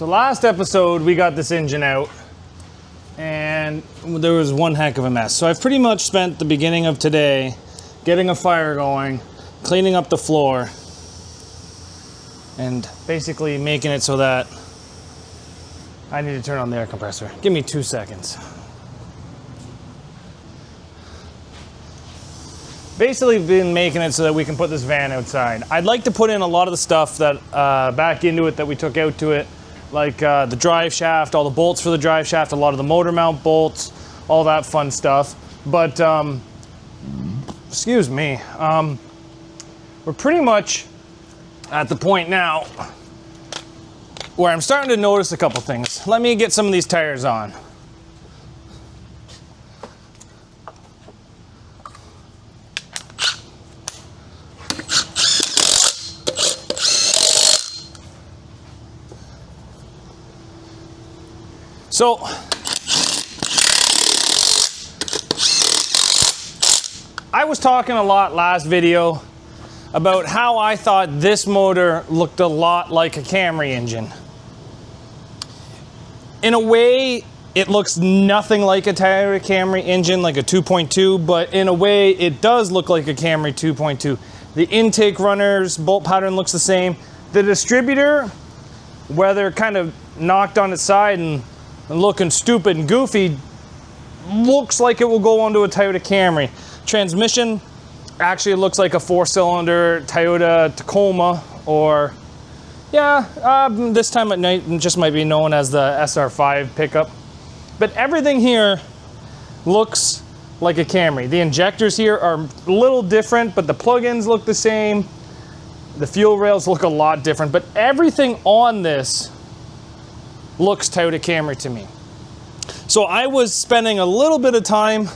last episode we got this engine out and there was one heck of a mess. So I've pretty much spent the beginning of today getting a fire going, cleaning up the floor, and basically making it so that I need to turn on the air compressor. Give me 2 seconds. Basically been making it so that we can put this van outside. I'd like to put in a lot of the stuff that back into it that we took out to it, like the drive shaft, all the bolts for the drive shaft, a lot of the motor mount bolts, all that fun stuff. But, excuse me, we're pretty much at the point now where I'm starting to notice a couple things. Let me get some of these tires on. So, I was talking a lot last video about how I thought this motor looked a lot like a Camry engine. In a way, it looks nothing like a Toyota Camry engine, like a 2.2, but in a way, it does look like a Camry 2.2. The intake runners, bolt pattern looks the same. The distributor, whether kind of knocked on its side and looking stupid and goofy, looks like it will go onto a Toyota Camry. Transmission actually looks like a 4-cylinder Toyota Tacoma, or this time at night it just might be known as the SR5 pickup. But everything here looks like a Camry. The injectors here are a little different, but the plug-ins look the same. The fuel rails look a lot different, but everything on this looks Toyota Camry to me. So I was spending a little bit of time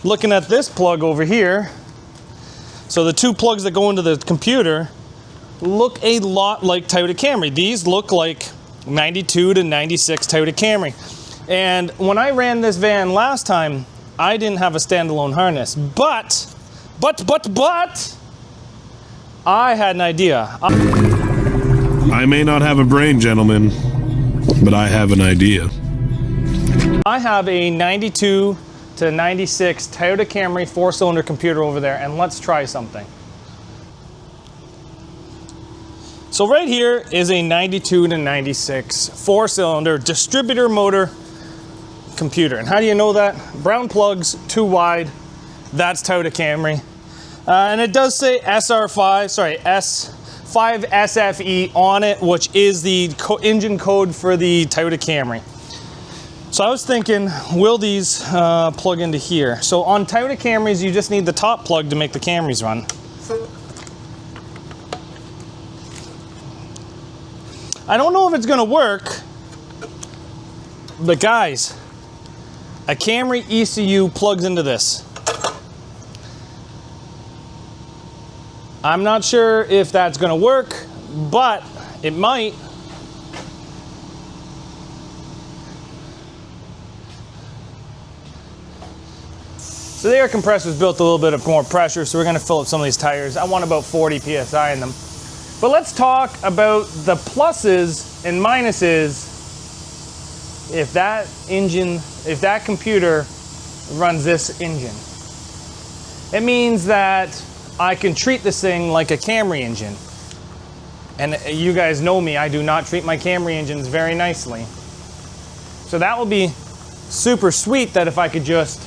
looking at this plug over here. So the two plugs that go into the computer look a lot like Toyota Camry. These look like 92 to 96 Toyota Camry. And when I ran this van last time, I didn't have a standalone harness, but I had an idea. I may not have a brain, gentlemen, but I have an idea. I have a 92 to 96 Toyota Camry 4-cylinder computer over there, and let's try something. So right here is a 92 to 96 4-cylinder distributor motor computer. And how do you know that? Brown plugs, too wide. That's Toyota Camry. And it does say S5 SFE on it, which is the engine code for the Toyota Camry. So I was thinking, will these plug into here? So on Toyota Camrys, you just need the top plug to make the Camrys run. I don't know if it's gonna work, but guys, a Camry ECU plugs into this. I'm not sure if that's gonna work, but it might. So the air compressor is built a little bit of more pressure, so we're gonna fill up some of these tires. I want about 40 PSI in them. But let's talk about the pluses and minuses if that computer runs this engine. It means that I can treat this thing like a Camry engine. And you guys know me, I do not treat my Camry engines very nicely. So that will be super sweet, that if I could just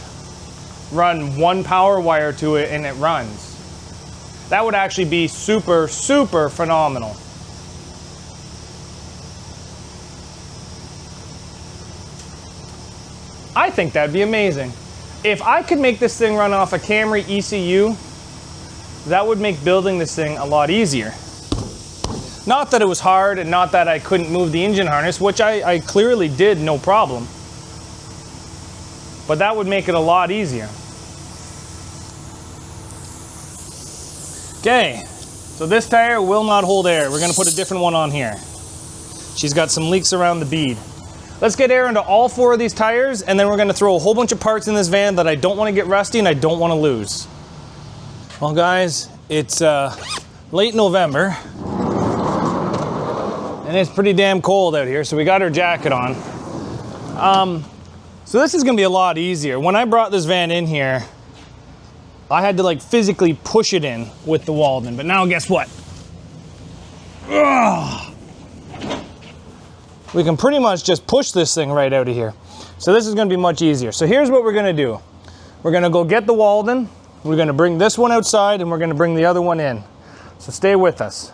run one power wire to it and it runs. That would actually be super, super phenomenal. I think that'd be amazing. If I could make this thing run off a Camry ECU, that would make building this thing a lot easier. Not that it was hard, and not that I couldn't move the engine harness, which I clearly did, no problem. But that would make it a lot easier. Okay, so this tire will not hold air. We're gonna put a different one on here. She's got some leaks around the bead. Let's get air into all 4 of these tires, and then we're gonna throw a whole bunch of parts in this van that I don't wanna get rusty and I don't wanna lose. Well guys, it's late November. and it's pretty damn cold out here, so we got our jacket on. So this is gonna be a lot easier. When I brought this van in here, I had to like physically push it in with the Walden, but now guess what? Ugh. We can pretty much just push this thing right out of here. So this is gonna be much easier. So here's what we're gonna do. We're gonna go get the Walden, we're gonna bring this one outside, and we're gonna bring the other one in. So stay with us.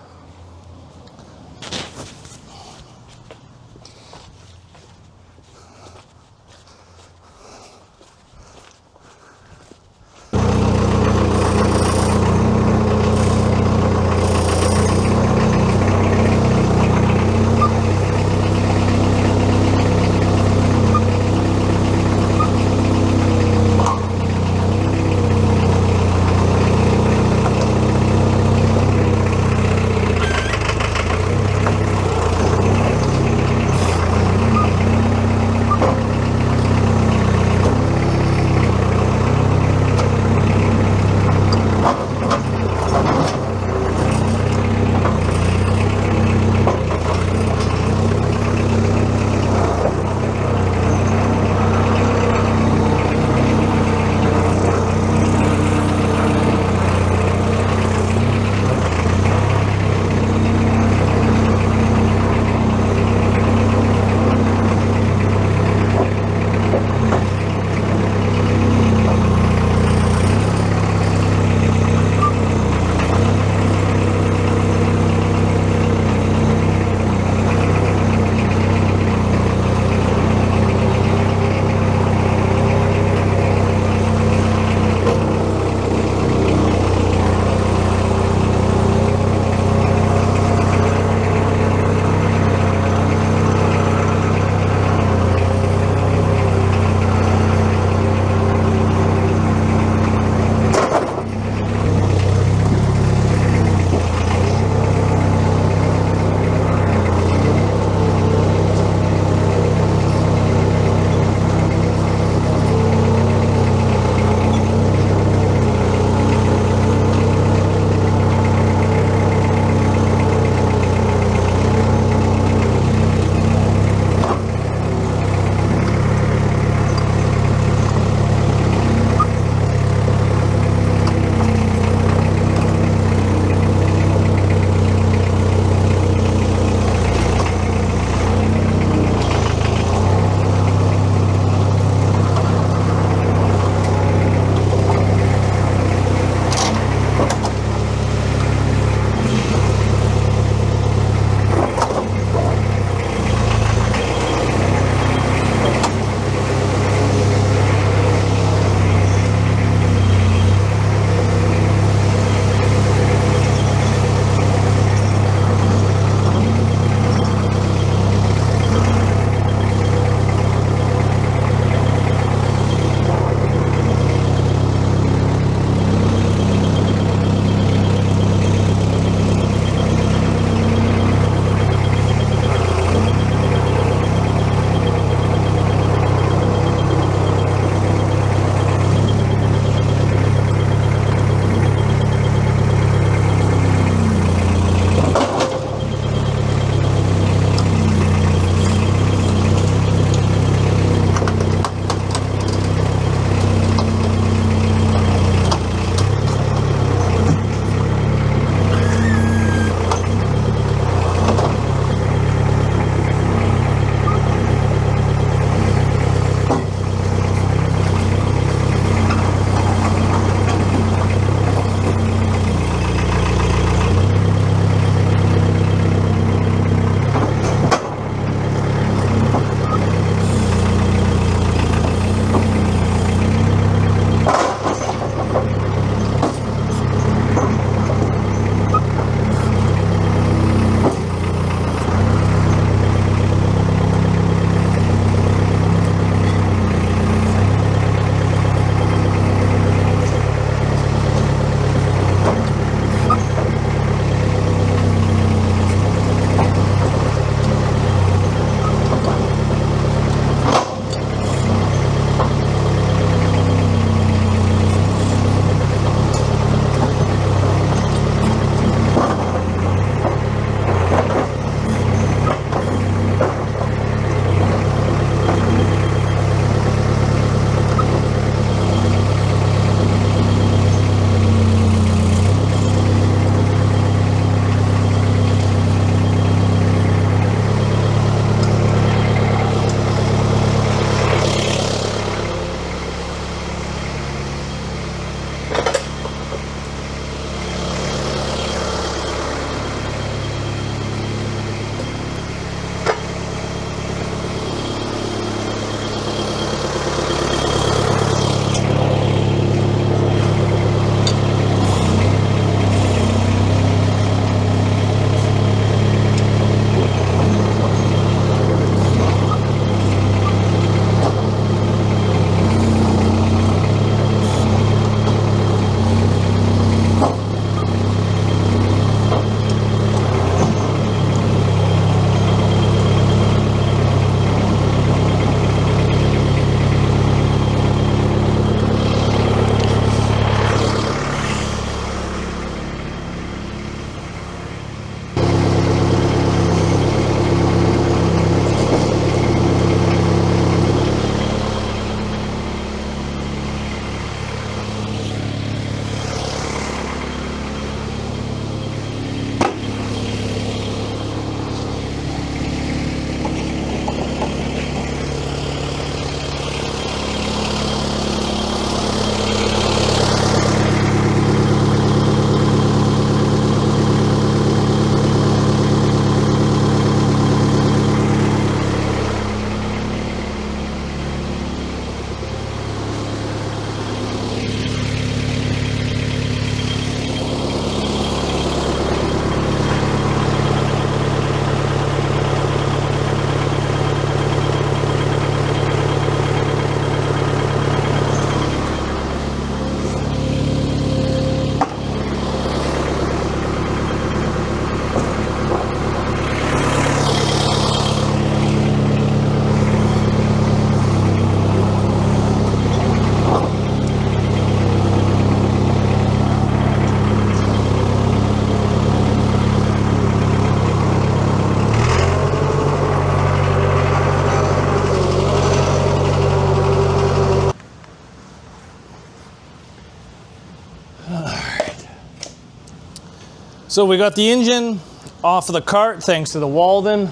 So we got the engine off of the cart thanks to the Walden.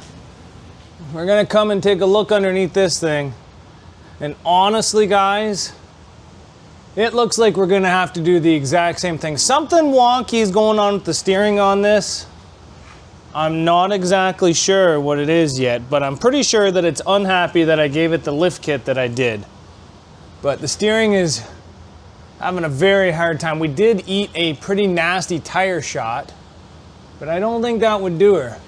We're gonna come and take a look underneath this thing. And honestly, guys, it looks like we're gonna have to do the exact same thing. Something wonky is going on with the steering on this. I'm not exactly sure what it is yet, but I'm pretty sure that it's unhappy that I gave it the lift kit that I did. But the steering is having a very hard time. We did eat a pretty nasty tire shot, but I don't think that would do her.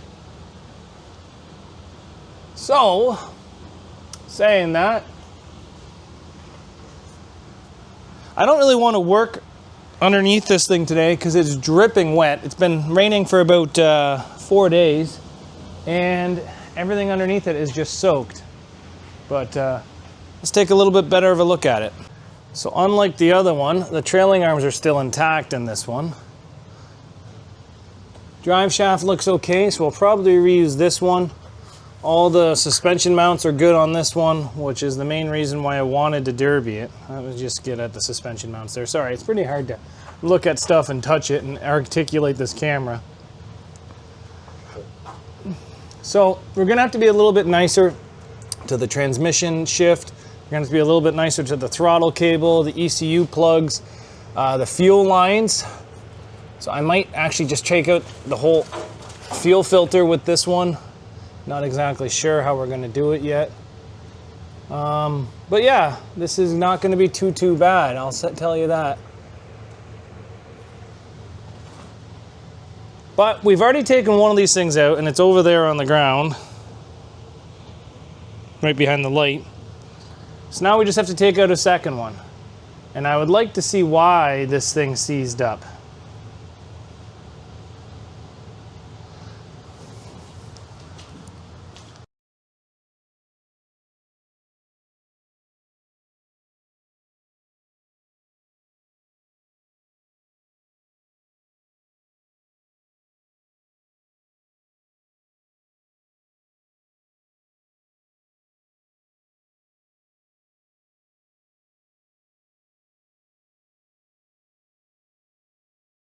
So, saying that, I don't really want to work underneath this thing today because it's dripping wet. It's been raining for about 4 days and everything underneath it is just soaked. But let's take a little bit better of a look at it. So unlike the other one, the trailing arms are still intact in this one. Drive shaft looks okay, so we'll probably reuse this one. All the suspension mounts are good on this one, which is the main reason why I wanted to derby it. I was just get at the suspension mounts there. Sorry, it's pretty hard to look at stuff and touch it and articulate this camera. So we're gonna have to be a little bit nicer to the transmission shift. We're gonna have to be a little bit nicer to the throttle cable, the ECU plugs, the fuel lines. So I might actually just check out the whole fuel filter with this one. Not exactly sure how we're gonna do it yet. But yeah, this is not gonna be too bad, I'll tell you that. But we've already taken one of these things out and it's over there on the ground, right behind the light. So now we just have to take out a second one. And I would like to see why this thing seized up.